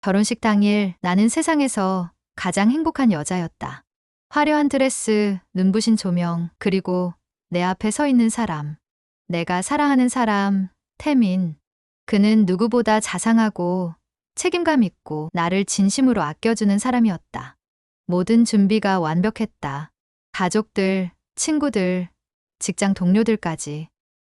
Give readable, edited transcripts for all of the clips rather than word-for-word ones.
결혼식 당일 나는 세상에서 가장 행복한 여자였다. 화려한 드레스, 눈부신 조명, 그리고 내 앞에 서 있는 사람. 내가 사랑하는 사람, 태민. 그는 누구보다 자상하고 책임감 있고 나를 진심으로 아껴주는 사람이었다. 모든 준비가 완벽했다. 가족들, 친구들, 직장 동료들까지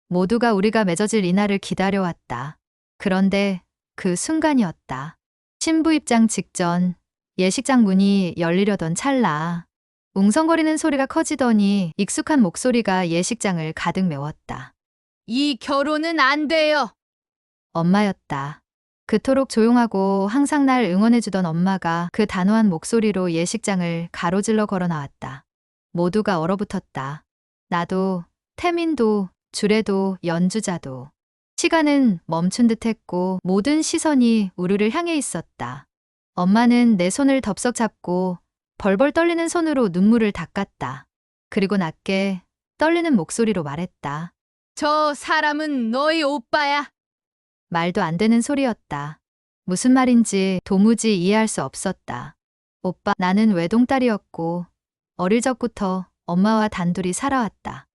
모두가 우리가 맺어질 이날을 기다려왔다. 그런데 그 순간이었다. 신부 입장 직전 예식장 문이 열리려던 찰나 웅성거리는 소리가 커지더니 익숙한 목소리가 예식장을 가득 메웠다. 이 결혼은 안 돼요. 엄마였다. 그토록 조용하고 항상 날 응원해주던 엄마가 그 단호한 목소리로 예식장을 가로질러 걸어 나왔다. 모두가 얼어붙었다. 나도, 태민도, 주례도, 연주자도. 시간은 멈춘 듯 했고 모든 시선이 우리를 향해 있었다. 엄마는 내 손을 덥석 잡고 벌벌 떨리는 손으로 눈물을 닦았다. 그리고 낮게 떨리는 목소리로 말했다. 저 사람은 너희 오빠야. 말도 안 되는 소리였다. 무슨 말인지 도무지 이해할 수 없었다. 오빠, 나는 외동딸이었고 어릴 적부터 엄마와 단둘이 살아왔다.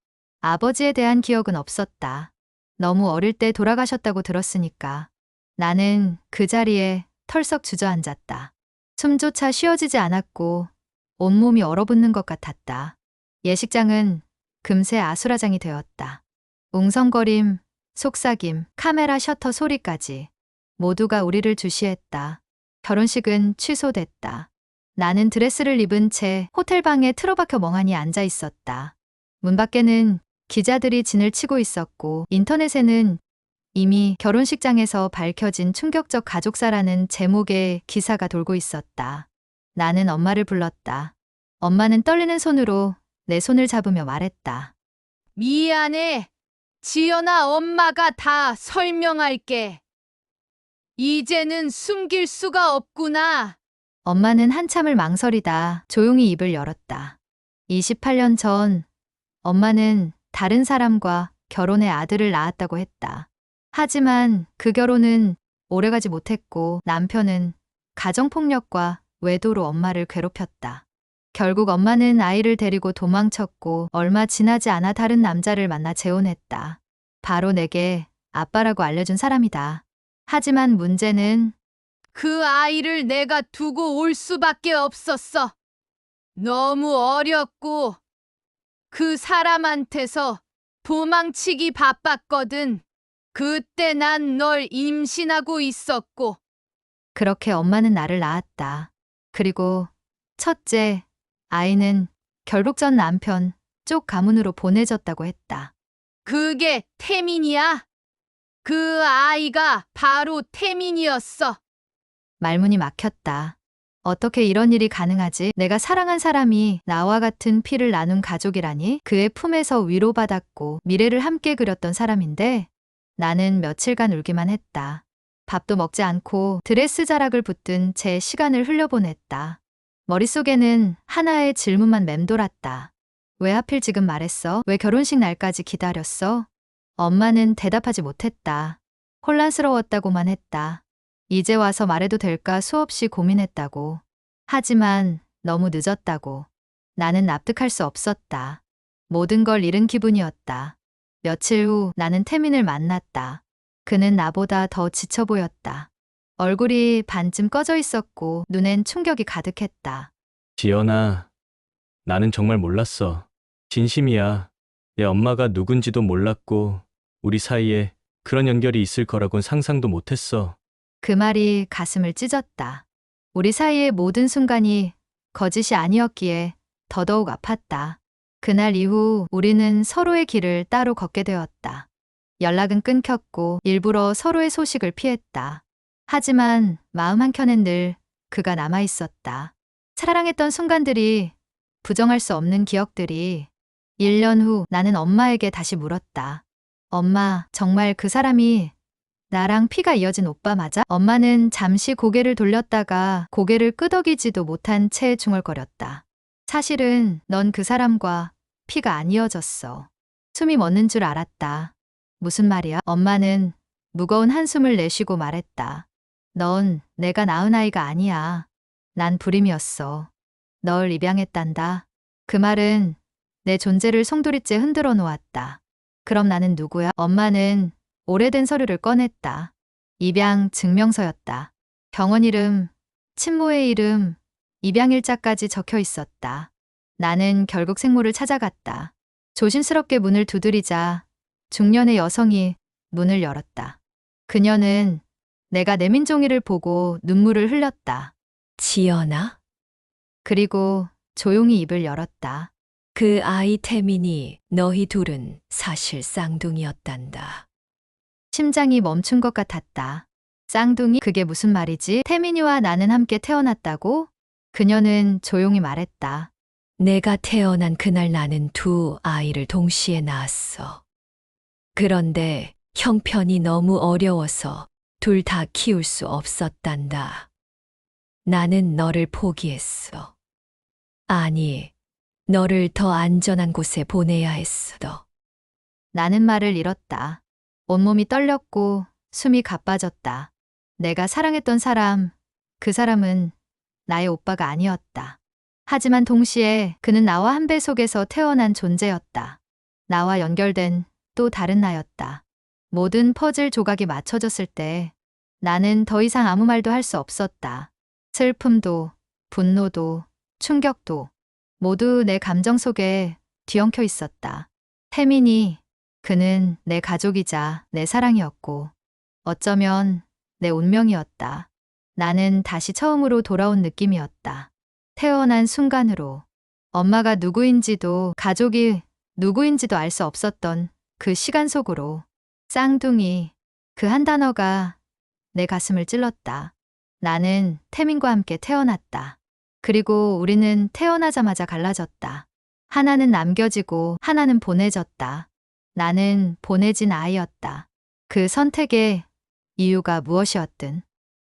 아버지에 대한 기억은 없었다. 너무 어릴 때 돌아가셨다고 들었으니까. 나는 그 자리에 털썩 주저앉았다. 숨조차 쉬어지지 않았고 온몸이 얼어붙는 것 같았다. 예식장은 금세 아수라장이 되었다. 웅성거림, 속삭임, 카메라 셔터 소리까지 모두가 우리를 주시했다. 결혼식은 취소됐다. 나는 드레스를 입은 채 호텔방에 틀어박혀 멍하니 앉아 있었다. 문 밖에는 기자들이 진을 치고 있었고 인터넷에는 이미 결혼식장에서 밝혀진 충격적 가족사라는 제목의 기사가 돌고 있었다. 나는 엄마를 불렀다. 엄마는 떨리는 손으로 내 손을 잡으며 말했다. 미안해. 지연아, 엄마가 다 설명할게. 이제는 숨길 수가 없구나. 엄마는 한참을 망설이다 조용히 입을 열었다. 28년 전 엄마는 다른 사람과 결혼해 아들을 낳았다고 했다. 하지만 그 결혼은 오래가지 못했고 남편은 가정폭력과 외도로 엄마를 괴롭혔다. 결국 엄마는 아이를 데리고 도망쳤고 얼마 지나지 않아 다른 남자를 만나 재혼했다. 바로 내게 아빠라고 알려준 사람이다. 하지만 문제는 그 아이를 내가 두고 올 수밖에 없었어. 너무 어렸고 그 사람한테서 도망치기 바빴거든. 그때 난 널 임신하고 있었고. 그렇게 엄마는 나를 낳았다. 그리고 첫째 아이는 결국 전 남편 쪽 가문으로 보내졌다고 했다. 그게 태민이야? 그 아이가 바로 태민이었어. 말문이 막혔다. 어떻게 이런 일이 가능하지? 내가 사랑한 사람이 나와 같은 피를 나눈 가족이라니? 그의 품에서 위로받았고 미래를 함께 그렸던 사람인데 나는 며칠간 울기만 했다. 밥도 먹지 않고 드레스 자락을 붙든 채 시간을 흘려보냈다. 머릿속에는 하나의 질문만 맴돌았다. 왜 하필 지금 말했어? 왜 결혼식 날까지 기다렸어? 엄마는 대답하지 못했다. 혼란스러웠다고만 했다. 이제 와서 말해도 될까 수없이 고민했다고. 하지만 너무 늦었다고. 나는 납득할 수 없었다. 모든 걸 잃은 기분이었다. 며칠 후 나는 태민을 만났다. 그는 나보다 더 지쳐 보였다. 얼굴이 반쯤 꺼져 있었고 눈엔 충격이 가득했다. 지연아, 나는 정말 몰랐어. 진심이야. 내 엄마가 누군지도 몰랐고 우리 사이에 그런 연결이 있을 거라곤 상상도 못했어. 그 말이 가슴을 찢었다. 우리 사이의 모든 순간이 거짓이 아니었기에 더더욱 아팠다. 그날 이후 우리는 서로의 길을 따로 걷게 되었다. 연락은 끊겼고 일부러 서로의 소식을 피했다. 하지만 마음 한켠엔 늘 그가 남아 있었다. 사랑했던 순간들이, 부정할 수 없는 기억들이. 1년 후 나는 엄마에게 다시 물었다. 엄마, 정말 그 사람이 나랑 피가 이어진 오빠 맞아? 엄마는 잠시 고개를 돌렸다가 고개를 끄덕이지도 못한 채 중얼거렸다. 사실은 넌 그 사람과 피가 안 이어졌어. 숨이 멎는 줄 알았다. 무슨 말이야? 엄마는 무거운 한숨을 내쉬고 말했다. 넌 내가 낳은 아이가 아니야. 난 불임이었어. 널 입양했단다. 그 말은 내 존재를 송두리째 흔들어 놓았다. 그럼 나는 누구야? 엄마는 오래된 서류를 꺼냈다. 입양 증명서였다. 병원 이름, 친모의 이름, 입양일자까지 적혀 있었다. 나는 결국 생모를 찾아갔다. 조심스럽게 문을 두드리자 중년의 여성이 문을 열었다. 그녀는 내가 내민 종이를 보고 눈물을 흘렸다. 지연아? 그리고 조용히 입을 열었다. 그 아이 태민이 너희 둘은 사실 쌍둥이였단다. 심장이 멈춘 것 같았다. 쌍둥이? 그게 무슨 말이지? 태민이와 나는 함께 태어났다고? 그녀는 조용히 말했다. 내가 태어난 그날 나는 두 아이를 동시에 낳았어. 그런데 형편이 너무 어려워서 둘 다 키울 수 없었단다. 나는 너를 포기했어. 아니, 너를 더 안전한 곳에 보내야 했어. 나는 말을 잃었다. 온몸이 떨렸고 숨이 가빠졌다. 내가 사랑했던 사람, 그 사람은 나의 오빠가 아니었다. 하지만 동시에 그는 나와 한 배 속에서 태어난 존재였다. 나와 연결된 또 다른 나였다. 모든 퍼즐 조각이 맞춰졌을 때 나는 더 이상 아무 말도 할 수 없었다. 슬픔도, 분노도, 충격도 모두 내 감정 속에 뒤엉켜 있었다. 태민이, 그는 내 가족이자 내 사랑이었고 어쩌면 내 운명이었다. 나는 다시 처음으로 돌아온 느낌이었다. 태어난 순간으로 엄마가 누구인지도 가족이 누구인지도 알 수 없었던 그 시간 속으로 쌍둥이, 그 한 단어가 내 가슴을 찔렀다. 나는 태민과 함께 태어났다. 그리고 우리는 태어나자마자 갈라졌다. 하나는 남겨지고 하나는 보내졌다. 나는 보내진 아이였다. 그 선택의 이유가 무엇이었든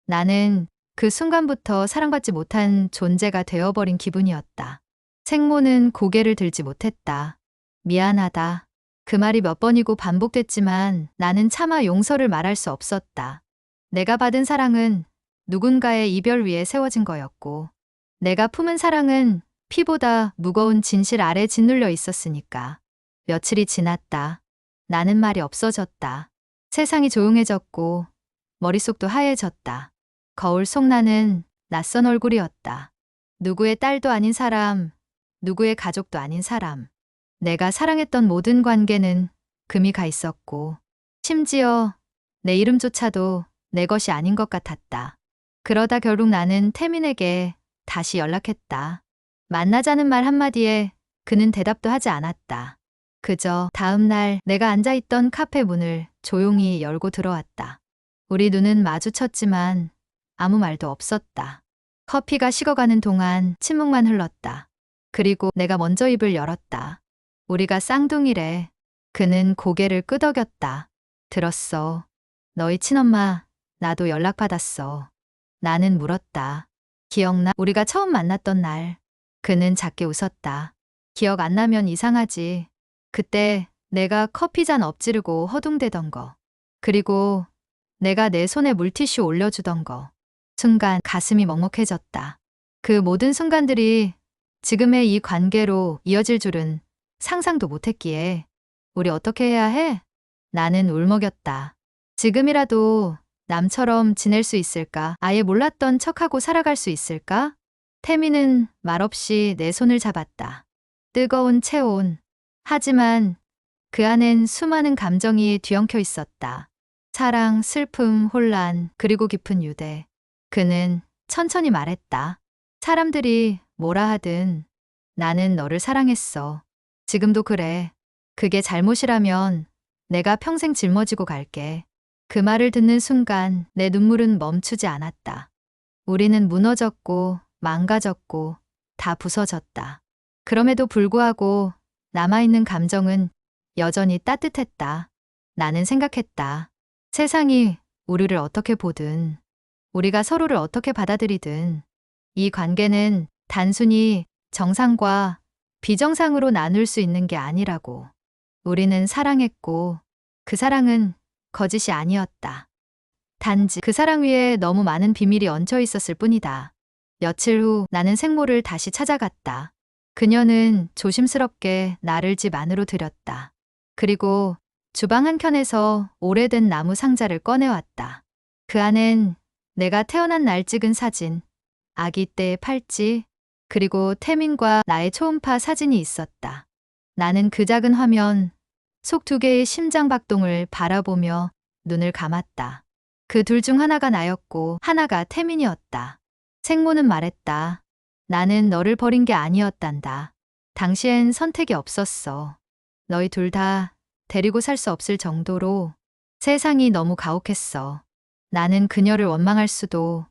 나는 그 순간부터 사랑받지 못한 존재가 되어버린 기분이었다. 생모는 고개를 들지 못했다. 미안하다. 그 말이 몇 번이고 반복됐지만 나는 차마 용서를 말할 수 없었다. 내가 받은 사랑은 누군가의 이별 위에 세워진 거였고 내가 품은 사랑은 피보다 무거운 진실 아래 짓눌려 있었으니까. 며칠이 지났다. 나는 말이 없어졌다. 세상이 조용해졌고 머릿속도 하얘졌다. 거울 속 나는 낯선 얼굴이었다. 누구의 딸도 아닌 사람, 누구의 가족도 아닌 사람. 내가 사랑했던 모든 관계는 금이 가 있었고 심지어 내 이름조차도 내 것이 아닌 것 같았다. 그러다 결국 나는 태민에게 다시 연락했다. 만나자는 말 한마디에 그는 대답도 하지 않았다. 그저 다음 날 내가 앉아있던 카페 문을 조용히 열고 들어왔다. 우리 눈은 마주쳤지만 아무 말도 없었다. 커피가 식어가는 동안 침묵만 흘렀다. 그리고 내가 먼저 입을 열었다. 우리가 쌍둥이래. 그는 고개를 끄덕였다. 들었어. 너희 친엄마, 나도 연락받았어. 나는 물었다. 기억나? 우리가 처음 만났던 날. 그는 작게 웃었다. 기억 안 나면 이상하지. 그때 내가 커피잔 엎지르고 허둥대던 거. 그리고 내가 내 손에 물티슈 올려주던 거. 순간 가슴이 먹먹해졌다. 그 모든 순간들이 지금의 이 관계로 이어질 줄은 상상도 못했기에 우리 어떻게 해야 해? 나는 울먹였다. 지금이라도 남처럼 지낼 수 있을까? 아예 몰랐던 척하고 살아갈 수 있을까? 태미는 말없이 내 손을 잡았다. 뜨거운 체온. 하지만 그 안엔 수많은 감정이 뒤엉켜 있었다. 사랑, 슬픔, 혼란, 그리고 깊은 유대. 그는 천천히 말했다. 사람들이 뭐라 하든 나는 너를 사랑했어. 지금도 그래. 그게 잘못이라면 내가 평생 짊어지고 갈게. 그 말을 듣는 순간 내 눈물은 멈추지 않았다. 우리는 무너졌고 망가졌고 다 부서졌다. 그럼에도 불구하고 남아있는 감정은 여전히 따뜻했다. 나는 생각했다. 세상이 우리를 어떻게 보든 우리가 서로를 어떻게 받아들이든 이 관계는 단순히 정상과 비정상으로 나눌 수 있는 게 아니라고. 우리는 사랑했고 그 사랑은 거짓이 아니었다. 단지 그 사랑 위에 너무 많은 비밀이 얹혀 있었을 뿐이다. 며칠 후 나는 생모를 다시 찾아갔다. 그녀는 조심스럽게 나를 집 안으로 들였다. 그리고 주방 한켠에서 오래된 나무 상자를 꺼내왔다. 그 안엔 내가 태어난 날 찍은 사진, 아기 때의 팔찌, 그리고 태민과 나의 초음파 사진이 있었다. 나는 그 작은 화면, 속 두 개의 심장 박동을 바라보며 눈을 감았다. 그 둘 중 하나가 나였고 하나가 태민이었다. 생모는 말했다. 나는 너를 버린 게 아니었단다. 당시엔 선택이 없었어. 너희 둘 다 데리고 살 수 없을 정도로 세상이 너무 가혹했어. 나는 그녀를 원망할 수도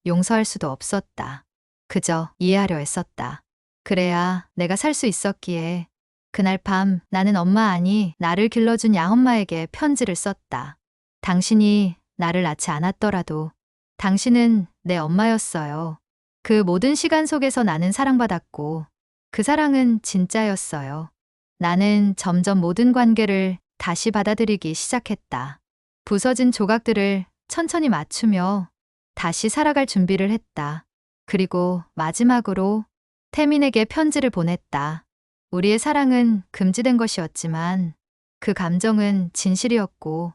용서할 수도 없었다. 그저 이해하려 했었다. 그래야 내가 살 수 있었기에 그날 밤 나는 엄마 아니 나를 길러준 양엄마에게 편지를 썼다. 당신이 나를 낳지 않았더라도 당신은 내 엄마였어요. 그 모든 시간 속에서 나는 사랑받았고 그 사랑은 진짜였어요. 나는 점점 모든 관계를 다시 받아들이기 시작했다. 부서진 조각들을 천천히 맞추며 다시 살아갈 준비를 했다. 그리고 마지막으로 태민에게 편지를 보냈다. 우리의 사랑은 금지된 것이었지만 그 감정은 진실이었고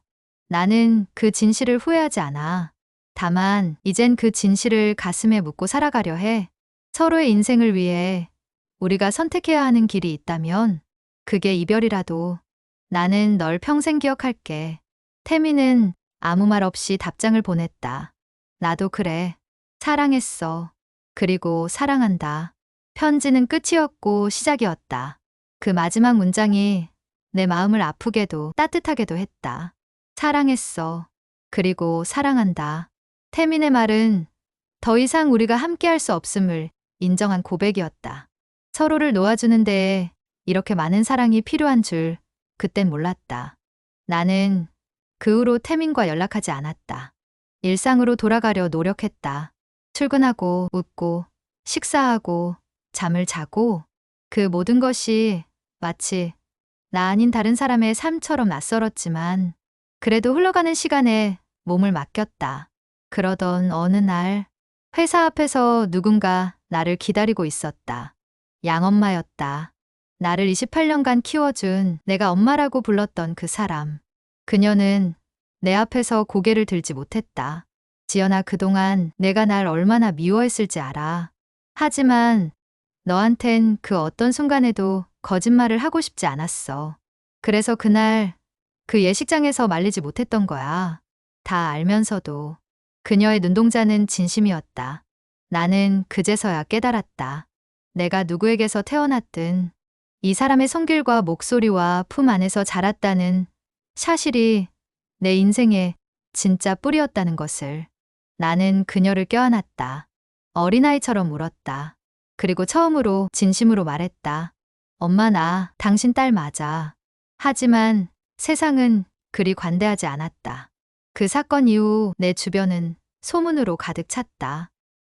나는 그 진실을 후회하지 않아. 다만 이젠 그 진실을 가슴에 묻고 살아가려 해. 서로의 인생을 위해 우리가 선택해야 하는 길이 있다면 그게 이별이라도 나는 널 평생 기억할게. 태민은 아무 말 없이 답장을 보냈다. 나도 그래. 사랑했어. 그리고 사랑한다. 편지는 끝이었고 시작이었다. 그 마지막 문장이 내 마음을 아프게도 따뜻하게도 했다. 사랑했어. 그리고 사랑한다. 태민의 말은 더 이상 우리가 함께할 수 없음을 인정한 고백이었다. 서로를 놓아주는 데에 이렇게 많은 사랑이 필요한 줄 그땐 몰랐다. 나는 그 후로 태민과 연락하지 않았다. 일상으로 돌아가려 노력했다. 출근하고 웃고 식사하고 잠을 자고 그 모든 것이 마치 나 아닌 다른 사람의 삶처럼 낯설었지만 그래도 흘러가는 시간에 몸을 맡겼다. 그러던 어느 날 회사 앞에서 누군가 나를 기다리고 있었다. 양엄마였다. 나를 28년간 키워준 내가 엄마라고 불렀던 그 사람. 그녀는 내 앞에서 고개를 들지 못했다. 지연아, 그동안 내가 날 얼마나 미워했을지 알아. 하지만 너한텐 그 어떤 순간에도 거짓말을 하고 싶지 않았어. 그래서 그날 그 예식장에서 말리지 못했던 거야. 다 알면서도. 그녀의 눈동자는 진심이었다. 나는 그제서야 깨달았다. 내가 누구에게서 태어났든 이 사람의 손길과 목소리와 품 안에서 자랐다는 사실이 내 인생의 진짜 뿌리였다는 것을. 나는 그녀를 껴안았다. 어린아이처럼 울었다. 그리고 처음으로 진심으로 말했다. 엄마, 나 당신 딸 맞아. 하지만 세상은 그리 관대하지 않았다. 그 사건 이후 내 주변은 소문으로 가득 찼다.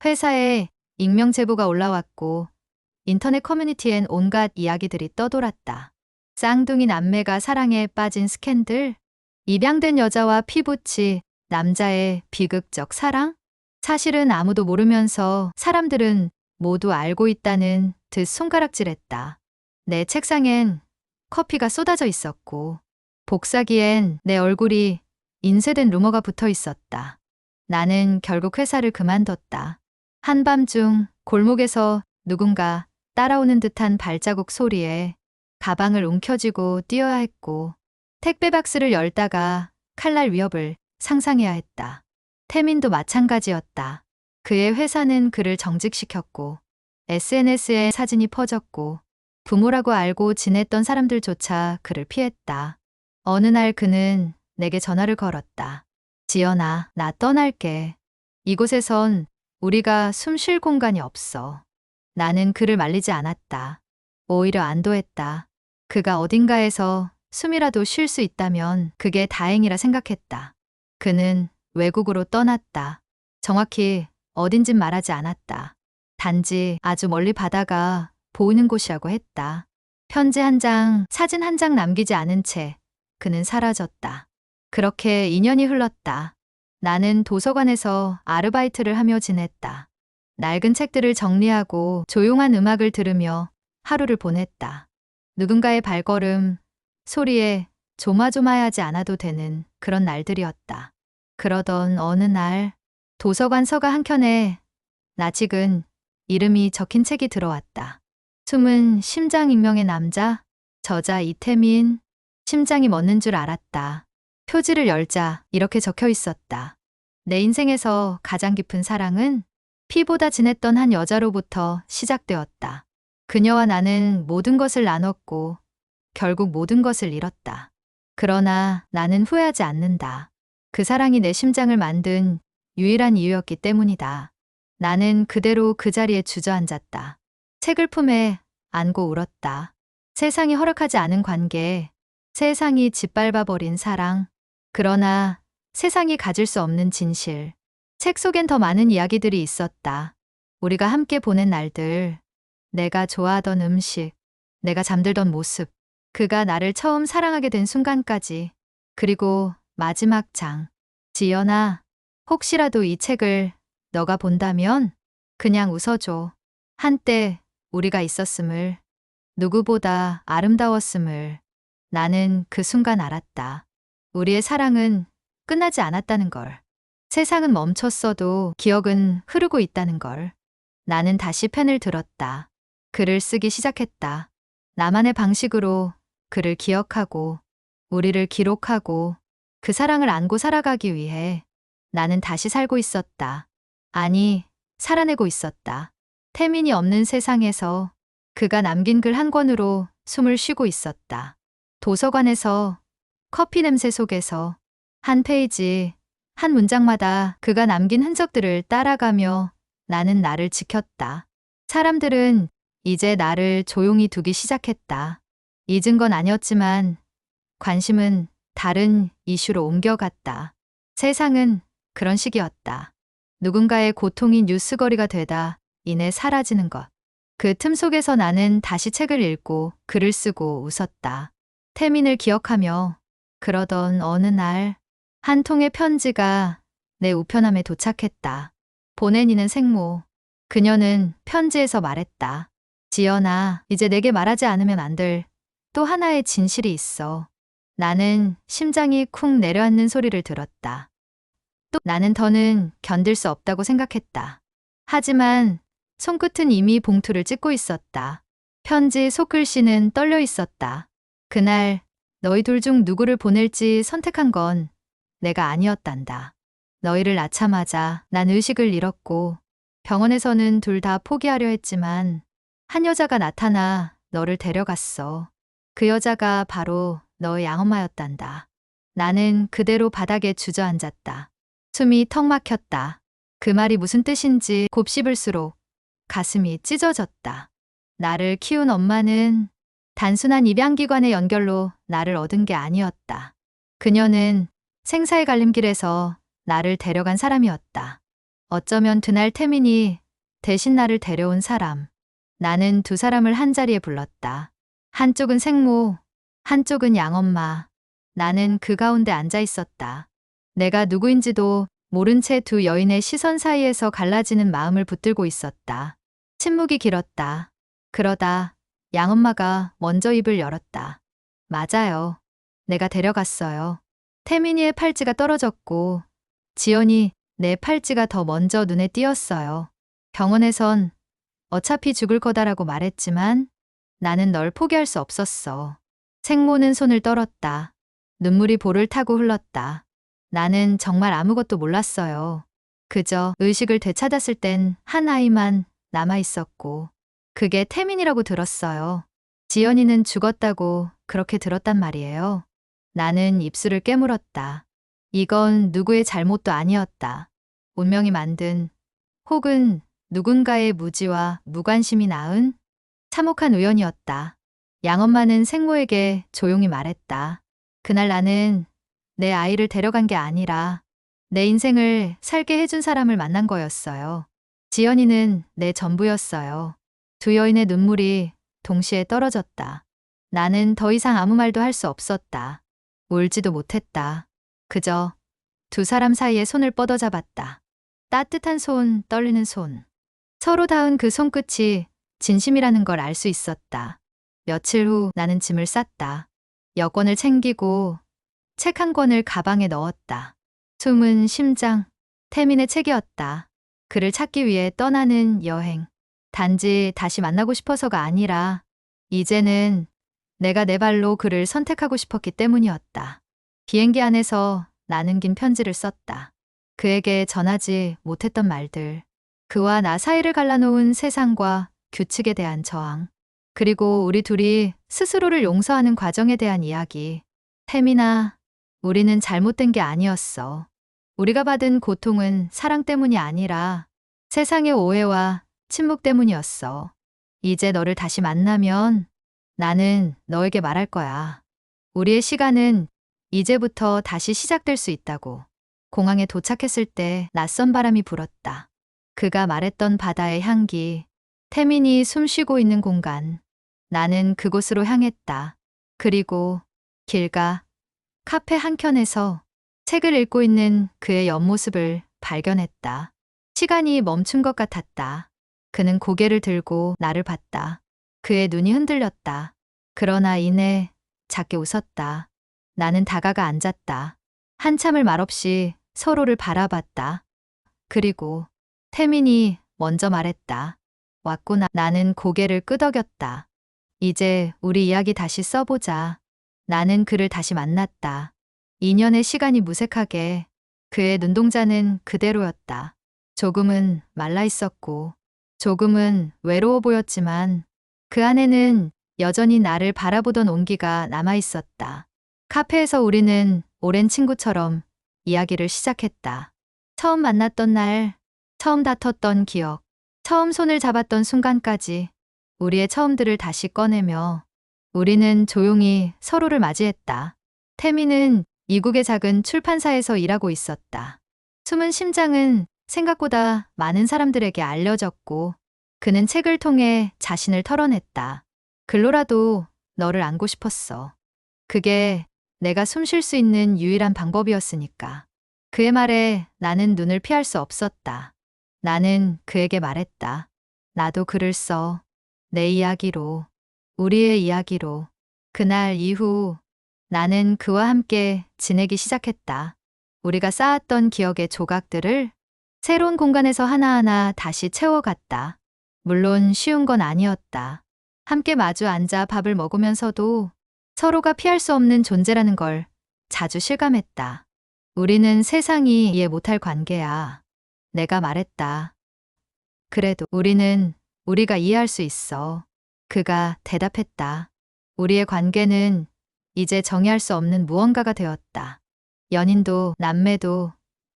회사에 익명 제보가 올라왔고 인터넷 커뮤니티엔 온갖 이야기들이 떠돌았다. 쌍둥이 남매가 사랑에 빠진 스캔들, 입양된 여자와 피부치 남자의 비극적 사랑? 사실은 아무도 모르면서 사람들은 모두 알고 있다는 듯 손가락질했다. 내 책상엔 커피가 쏟아져 있었고 복사기엔 내 얼굴이 인쇄된 루머가 붙어 있었다. 나는 결국 회사를 그만뒀다. 한밤중 골목에서 누군가 따라오는 듯한 발자국 소리에 가방을 움켜쥐고 뛰어야 했고 택배 박스를 열다가 칼날 위협을 상상해야 했다. 태민도 마찬가지였다. 그의 회사는 그를 정직시켰고 SNS에 사진이 퍼졌고 부모라고 알고 지냈던 사람들조차 그를 피했다. 어느 날 그는 내게 전화를 걸었다. 지연아, 나 떠날게. 이곳에선 우리가 숨 쉴 공간이 없어. 나는 그를 말리지 않았다. 오히려 안도했다. 그가 어딘가에서 숨이라도 쉴 수 있다면 그게 다행이라 생각했다. 그는 외국으로 떠났다. 정확히 어딘진 말하지 않았다. 단지 아주 멀리 바다가 보이는 곳이라고 했다. 편지 한 장, 사진 한 장 남기지 않은 채 그는 사라졌다. 그렇게 2년이 흘렀다. 나는 도서관에서 아르바이트를 하며 지냈다. 낡은 책들을 정리하고 조용한 음악을 들으며 하루를 보냈다. 누군가의 발걸음, 소리에 조마조마하지 않아도 되는 그런 날들이었다. 그러던 어느 날 도서관 서가 한켠에 낯익은 이름이 적힌 책이 들어왔다. 숨은 심장 익명의 남자, 저자 이태민. 심장이 멎는 줄 알았다. 표지를 열자 이렇게 적혀 있었다. 내 인생에서 가장 깊은 사랑은 피보다 진했던 한 여자로부터 시작되었다. 그녀와 나는 모든 것을 나눴고 결국 모든 것을 잃었다. 그러나 나는 후회하지 않는다. 그 사랑이 내 심장을 만든 유일한 이유였기 때문이다. 나는 그대로 그 자리에 주저앉았다. 책을 품에 안고 울었다. 세상이 허락하지 않은 관계, 세상이 짓밟아버린 사랑, 그러나 세상이 가질 수 없는 진실. 책 속엔 더 많은 이야기들이 있었다. 우리가 함께 보낸 날들, 내가 좋아하던 음식, 내가 잠들던 모습, 그가 나를 처음 사랑하게 된 순간까지, 그리고 마지막 장. 지연아, 혹시라도 이 책을 너가 본다면 그냥 웃어줘. 한때 우리가 있었음을, 누구보다 아름다웠음을 나는 그 순간 알았다. 우리의 사랑은 끝나지 않았다는 걸. 세상은 멈췄어도 기억은 흐르고 있다는 걸. 나는 다시 펜을 들었다. 글을 쓰기 시작했다. 나만의 방식으로 그를 기억하고, 우리를 기록하고, 그 사랑을 안고 살아가기 위해 나는 다시 살고 있었다. 아니, 살아내고 있었다. 태민이 없는 세상에서 그가 남긴 글 한 권으로 숨을 쉬고 있었다. 도서관에서, 커피 냄새 속에서, 한 페이지, 한 문장마다 그가 남긴 흔적들을 따라가며 나는 나를 지켰다. 사람들은 이제 나를 조용히 두기 시작했다. 잊은 건 아니었지만 관심은 다른 이슈로 옮겨갔다. 세상은 그런 식이었다. 누군가의 고통이 뉴스거리가 되다 이내 사라지는 것. 그 틈 속에서 나는 다시 책을 읽고 글을 쓰고 웃었다. 태민을 기억하며. 그러던 어느 날 한 통의 편지가 내 우편함에 도착했다. 보낸 이는 생모. 그녀는 편지에서 말했다. 지연아, 이제 내게 말하지 않으면 안 될 또 하나의 진실이 있어. 나는 심장이 쿵 내려앉는 소리를 들었다. 또 나는 더는 견딜 수 없다고 생각했다. 하지만 손끝은 이미 봉투를 찢고 있었다. 편지 속글씨는 떨려 있었다. 그날 너희 둘 중 누구를 보낼지 선택한 건 내가 아니었단다. 너희를 낳자마자 난 의식을 잃었고 병원에서는 둘 다 포기하려 했지만 한 여자가 나타나 너를 데려갔어. 그 여자가 바로 너의 양엄마였단다. 나는 그대로 바닥에 주저앉았다. 숨이 턱 막혔다. 그 말이 무슨 뜻인지 곱씹을수록 가슴이 찢어졌다. 나를 키운 엄마는 단순한 입양기관의 연결로 나를 얻은 게 아니었다. 그녀는 생사의 갈림길에서 나를 데려간 사람이었다. 어쩌면 그날 태민이 대신 나를 데려온 사람. 나는 두 사람을 한자리에 불렀다. 한쪽은 생모, 한쪽은 양엄마. 나는 그 가운데 앉아 있었다. 내가 누구인지도 모른 채 두 여인의 시선 사이에서 갈라지는 마음을 붙들고 있었다. 침묵이 길었다. 그러다 양엄마가 먼저 입을 열었다. 맞아요. 내가 데려갔어요. 태민이의 팔찌가 떨어졌고 지연이 내 팔찌가 더 먼저 눈에 띄었어요. 병원에선 어차피 죽을 거다라고 말했지만 나는 널 포기할 수 없었어. 생모는 손을 떨었다. 눈물이 볼을 타고 흘렀다. 나는 정말 아무것도 몰랐어요. 그저 의식을 되찾았을 땐 한 아이만 남아 있었고 그게 태민이라고 들었어요. 지연이는 죽었다고 그렇게 들었단 말이에요. 나는 입술을 깨물었다. 이건 누구의 잘못도 아니었다. 운명이 만든 혹은 누군가의 무지와 무관심이 낳은 참혹한 우연이었다. 양엄마는 생모에게 조용히 말했다. 그날 나는 내 아이를 데려간 게 아니라 내 인생을 살게 해준 사람을 만난 거였어요. 지연이는 내 전부였어요. 두 여인의 눈물이 동시에 떨어졌다. 나는 더 이상 아무 말도 할 수 없었다. 울지도 못했다. 그저 두 사람 사이에 손을 뻗어잡았다. 따뜻한 손, 떨리는 손. 서로 닿은 그 손끝이 진심이라는 걸 알 수 있었다. 며칠 후 나는 짐을 쌌다. 여권을 챙기고 책 한 권을 가방에 넣었다. 숨은 심장, 태민의 책이었다. 그를 찾기 위해 떠나는 여행. 단지 다시 만나고 싶어서가 아니라 이제는 내가 내 발로 그를 선택하고 싶었기 때문이었다. 비행기 안에서 나는 긴 편지를 썼다. 그에게 전하지 못했던 말들. 그와 나 사이를 갈라놓은 세상과 규칙에 대한 저항. 그리고 우리 둘이 스스로를 용서하는 과정에 대한 이야기. 태민아, 우리는 잘못된 게 아니었어. 우리가 받은 고통은 사랑 때문이 아니라 세상의 오해와 침묵 때문이었어. 이제 너를 다시 만나면 나는 너에게 말할 거야. 우리의 시간은 이제부터 다시 시작될 수 있다고. 공항에 도착했을 때 낯선 바람이 불었다. 그가 말했던 바다의 향기, 태민이 숨 쉬고 있는 공간. 나는 그곳으로 향했다. 그리고 길가, 카페 한켠에서 책을 읽고 있는 그의 옆모습을 발견했다. 시간이 멈춘 것 같았다. 그는 고개를 들고 나를 봤다. 그의 눈이 흔들렸다. 그러나 이내 작게 웃었다. 나는 다가가 앉았다. 한참을 말없이 서로를 바라봤다. 그리고 태민이 먼저 말했다. 왔구나. 나는 고개를 끄덕였다. 이제 우리 이야기 다시 써보자. 나는 그를 다시 만났다. 2년의 시간이 무색하게 그의 눈동자는 그대로였다. 조금은 말라 있었고 조금은 외로워 보였지만 그 안에는 여전히 나를 바라보던 온기가 남아 있었다. 카페에서 우리는 오랜 친구처럼 이야기를 시작했다. 처음 만났던 날, 처음 다퉜던 기억, 처음 손을 잡았던 순간까지 우리의 처음들을 다시 꺼내며 우리는 조용히 서로를 맞이했다. 태민은 이국의 작은 출판사에서 일하고 있었다. 숨은 심장은 생각보다 많은 사람들에게 알려졌고 그는 책을 통해 자신을 털어냈다. 글로라도 너를 안고 싶었어. 그게 내가 숨 쉴 수 있는 유일한 방법이었으니까. 그의 말에 나는 눈을 피할 수 없었다. 나는 그에게 말했다. 나도 글을 써. 내 이야기로. 우리의 이야기로. 그날 이후 나는 그와 함께 지내기 시작했다. 우리가 쌓았던 기억의 조각들을 새로운 공간에서 하나하나 다시 채워갔다. 물론 쉬운 건 아니었다. 함께 마주 앉아 밥을 먹으면서도 서로가 피할 수 없는 존재라는 걸 자주 실감했다. 우리는 세상이 이해 못할 관계야. 내가 말했다. 그래도 우리는 우리가 이해할 수 있어. 그가 대답했다. 우리의 관계는 이제 정의할 수 없는 무언가가 되었다. 연인도 남매도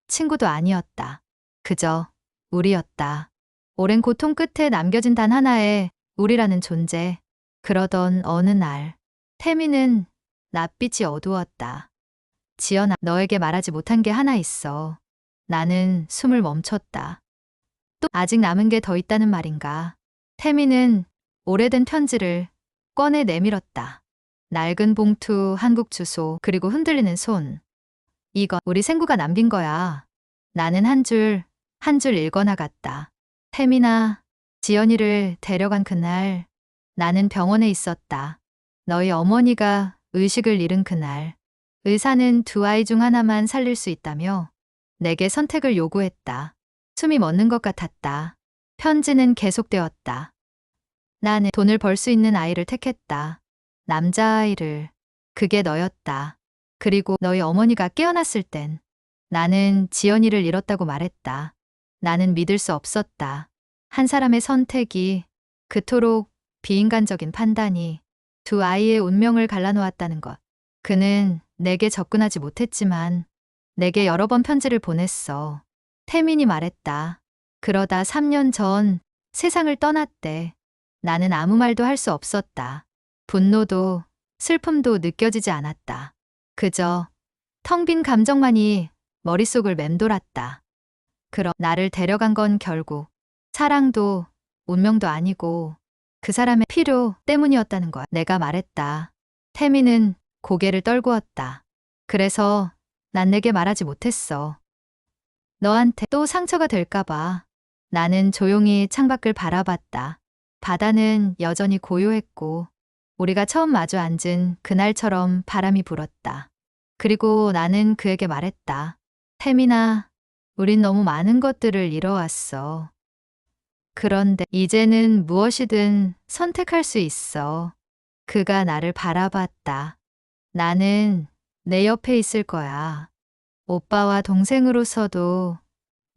친구도 아니었다. 그저 우리였다. 오랜 고통 끝에 남겨진 단 하나의 우리라는 존재. 그러던 어느 날 태민은 낯빛이 어두웠다. 지연아, 너에게 말하지 못한 게 하나 있어. 나는 숨을 멈췄다. 또 아직 남은 게 더 있다는 말인가. 태민은 오래된 편지를 꺼내 내밀었다. 낡은 봉투, 한국 주소, 그리고 흔들리는 손. 이건 우리 생구가 남긴 거야. 나는 한 줄 읽어나갔다. 태민아, 지연이를 데려간 그날 나는 병원에 있었다. 너희 어머니가 의식을 잃은 그날. 의사는 두 아이 중 하나만 살릴 수 있다며 내게 선택을 요구했다. 숨이 멎는 것 같았다. 편지는 계속되었다. 나는 돈을 벌 수 있는 아이를 택했다. 남자아이를. 그게 너였다. 그리고 너희 어머니가 깨어났을 땐 나는 지연이를 잃었다고 말했다. 나는 믿을 수 없었다. 한 사람의 선택이, 그토록 비인간적인 판단이 두 아이의 운명을 갈라놓았다는 것. 그는 내게 접근하지 못했지만 내게 여러 번 편지를 보냈어. 태민이 말했다. 그러다 3년 전 세상을 떠났대. 나는 아무 말도 할 수 없었다. 분노도 슬픔도 느껴지지 않았다. 그저 텅 빈 감정만이 머릿속을 맴돌았다. 그럼 나를 데려간 건 결국 사랑도 운명도 아니고 그 사람의 필요 때문이었다는 거야. 내가 말했다. 태민은 고개를 떨구었다. 그래서 난 내게 말하지 못했어. 너한테 또 상처가 될까봐. 나는 조용히 창밖을 바라봤다. 바다는 여전히 고요했고, 우리가 처음 마주 앉은 그날처럼 바람이 불었다. 그리고 나는 그에게 말했다. 태민아, 우린 너무 많은 것들을 잃어왔어. 그런데 이제는 무엇이든 선택할 수 있어. 그가 나를 바라봤다. 나는 내 옆에 있을 거야. 오빠와 동생으로서도,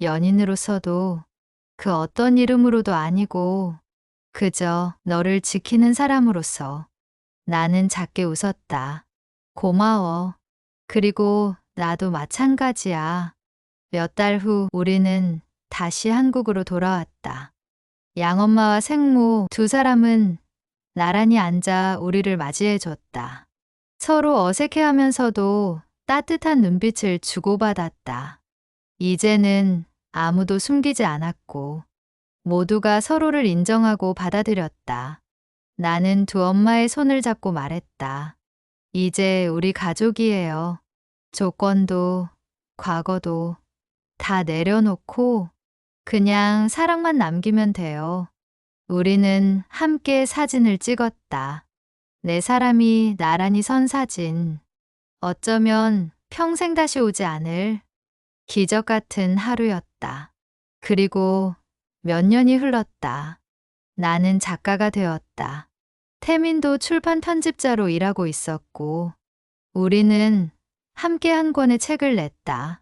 연인으로서도, 그 어떤 이름으로도 아니고, 그저 너를 지키는 사람으로서. 나는 작게 웃었다. 고마워. 그리고 나도 마찬가지야. 몇 달 후 우리는 다시 한국으로 돌아왔다. 양엄마와 생모 두 사람은 나란히 앉아 우리를 맞이해 줬다. 서로 어색해하면서도 따뜻한 눈빛을 주고받았다. 이제는 아무도 숨기지 않았고 모두가 서로를 인정하고 받아들였다. 나는 두 엄마의 손을 잡고 말했다. 이제 우리 가족이에요. 조건도 과거도 다 내려놓고 그냥 사랑만 남기면 돼요. 우리는 함께 사진을 찍었다. 네 사람이 나란히 선 사진. 어쩌면 평생 다시 오지 않을 기적 같은 하루였다. 그리고 몇 년이 흘렀다. 나는 작가가 되었다. 태민도 출판 편집자로 일하고 있었고, 우리는 함께 한 권의 책을 냈다.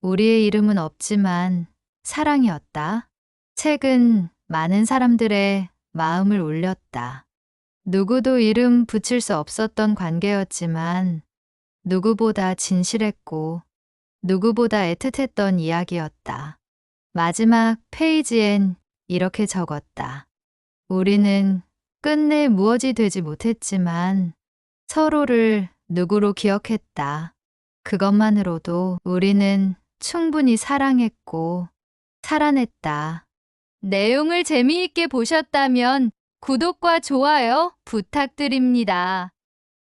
우리의 이름은 없지만 사랑이었다. 책은 많은 사람들의 마음을 울렸다. 누구도 이름 붙일 수 없었던 관계였지만 누구보다 진실했고 누구보다 애틋했던 이야기였다. 마지막 페이지엔 이렇게 적었다. 우리는 끝내 무엇이 되지 못했지만 서로를 누구로 기억했다. 그것만으로도 우리는 충분히 사랑했고 살아냈다. 내용을 재미있게 보셨다면 구독과 좋아요 부탁드립니다.